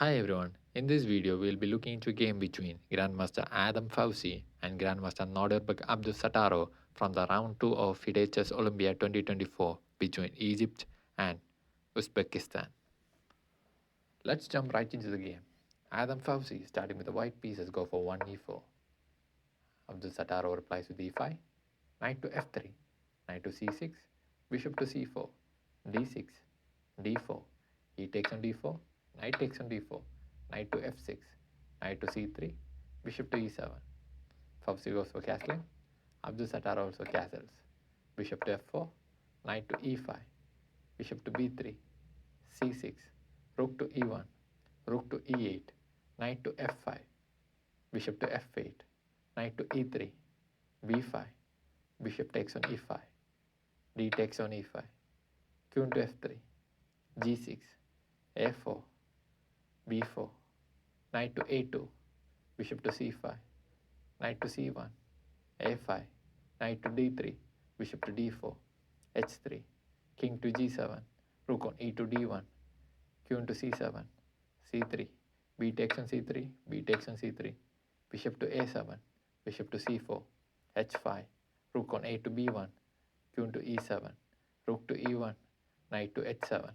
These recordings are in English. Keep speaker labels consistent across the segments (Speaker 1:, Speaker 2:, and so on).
Speaker 1: Hi everyone, in this video we'll be looking into a game between Grandmaster Adam Fauci and Grandmaster Nordirbek Abdusattrov from the round 2 of FIDE Chess Olympia 2024 between Egypt and Uzbekistan. Let's jump right into the game. Adam Fauci, starting with the white pieces, go for 1 e4. Abdusattrov replies with e5, knight to f3, knight to c6, bishop to c4, d6, d4, he takes on d4, knight takes on d4, knight to f6, knight to c3, bishop to e7. Fauci goes for castling. Abdusattrov also castles. Bishop to f4, knight to e5, bishop to b3, c6, rook to e1, rook to e8, knight to f5, bishop to f8, knight to e3, b5, bishop takes on e5, d takes on e5, queen to f3, g6, a4, b4, knight to a2, bishop to c5, knight to c1, a5, knight to d3, bishop to d4, h3, king to g7, rook on e to d1, queen to c7, c3, b takes on c3, b takes on c3, bishop to a7, bishop to c4, h5, rook on a to b1, queen to e7, rook to e1, knight to h7,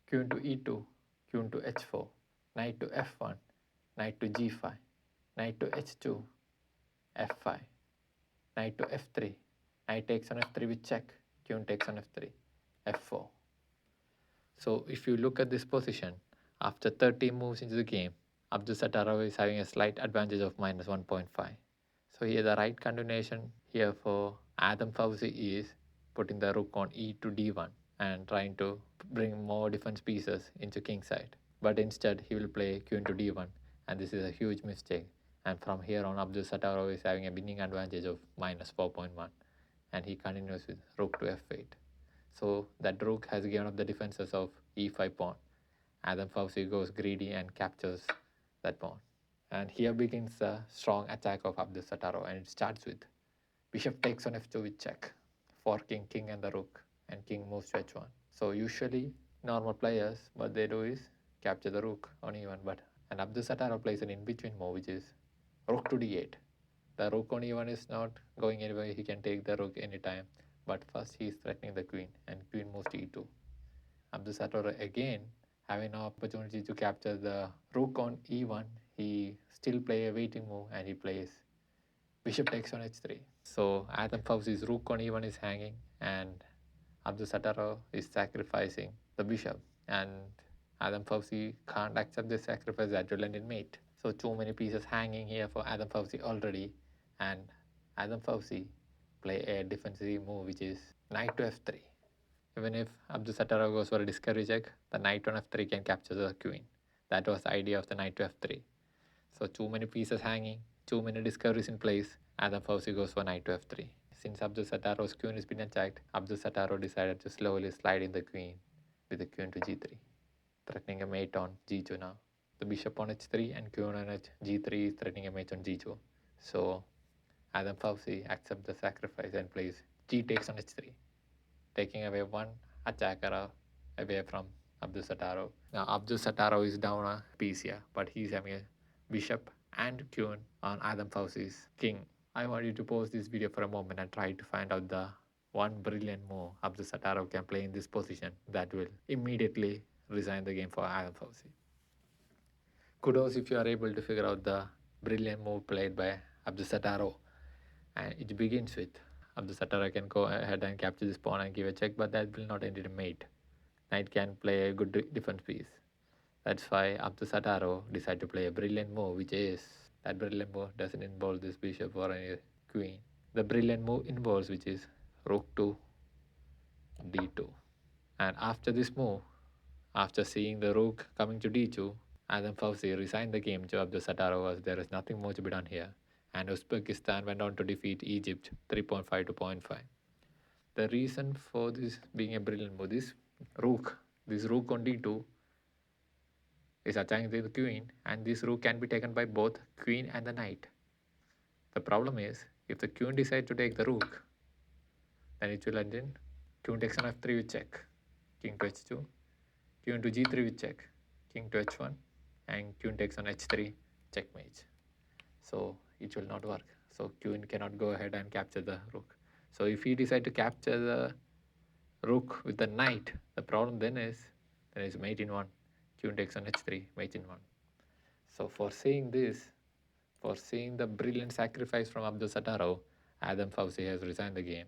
Speaker 1: queen to e2, queen to h4, knight to f1, knight to g5, knight to h2, f5, knight to f3, knight takes on f3 with check, queen takes on f3, f4. So if you look at this position, after 30 moves into the game, Abdusattrov is having a slight advantage of minus 1.5. So here the right continuation here for Adam Fauci is putting the rook on e to d1 and trying to bring more defense pieces into king side. But instead he will play queen to d1, and this is a huge mistake. And from here on, Abdusattrov is having a winning advantage of minus 4.1, and he continues with rook to f8. So that rook has given up the defenses of e5 pawn. Adam Fauci goes greedy and captures that pawn. And here begins the strong attack of Abdusattrov, and it starts with bishop takes on f2 with check, forking king and the rook, and king moves to h1. So usually normal players, what they do is capture the rook on e1, and Abdusattrov plays an in-between move, which is rook to d8. The rook on e1 is not going anywhere, he can take the rook anytime, but first he is threatening the queen, and queen moves to e2. Abdusattrov again having an opportunity to capture the rook on e1, he still play a waiting move, and he plays bishop takes on h3. So Adam Fauci's rook on e1 is hanging, and Abdusattrov is sacrificing the bishop, and Adam Fauci can't accept this sacrifice that will end in mate. So too many pieces hanging here for Adam Fauci already, and Adam Fauci play a defensive move, which is knight to f3. Even if Abdusattrov goes for a discovery check, the knight on f3 can capture the queen. That was the idea of the knight to f3. So too many pieces hanging, too many discoveries in place, Adam Fauci goes for knight to f3. Since Abdusatrov's queen has been attacked, Abdusattrov decided to slowly slide in the queen with the queen to g3, threatening a mate on g2 now. The bishop on h3 and queen on g3 is threatening a mate on g2. So Adam Fauci accepts the sacrifice and plays g takes on h3, taking away one attacker away from Abdusattrov. Now Abdusattrov is down a piece here, but he's having a bishop and queen on Adam Fauci's king. I want you to pause this video for a moment and try to find out the one brilliant move Abdusattrov can play in this position that will immediately resign the game for Adam Fauci. Kudos if you are able to figure out the brilliant move played by Abdusattrov. And it begins with Abdusattrov can go ahead and capture this pawn and give a check, but that will not end in a mate. Knight can play a good defense piece. That's why Abdusattrov decided to play a brilliant move, which is that brilliant move doesn't involve this bishop or any queen. The brilliant move involves, which is rook to d2. And after this move, after seeing the rook coming to d2, Adam Fauci resigned the game to Abdusattrov as there is nothing more to be done here, and Uzbekistan went on to defeat Egypt 3.5 to 0.5. The reason for this being a brilliant move, this rook on d2 is attacking the queen, and this rook can be taken by both queen and the knight. The problem is, if the queen decides to take the rook, then it will end in queen takes on f3 with check, king to h2, queen to g3 with check, king to h1, and queen takes on h3, checkmate. So it will not work. So queen cannot go ahead and capture the rook. So if he decide to capture the rook with the knight, the problem then is mate in one. Queen takes on h3, mate in one. So for seeing this, for seeing the brilliant sacrifice from Abdusattrov, Adam Fauci has resigned the game.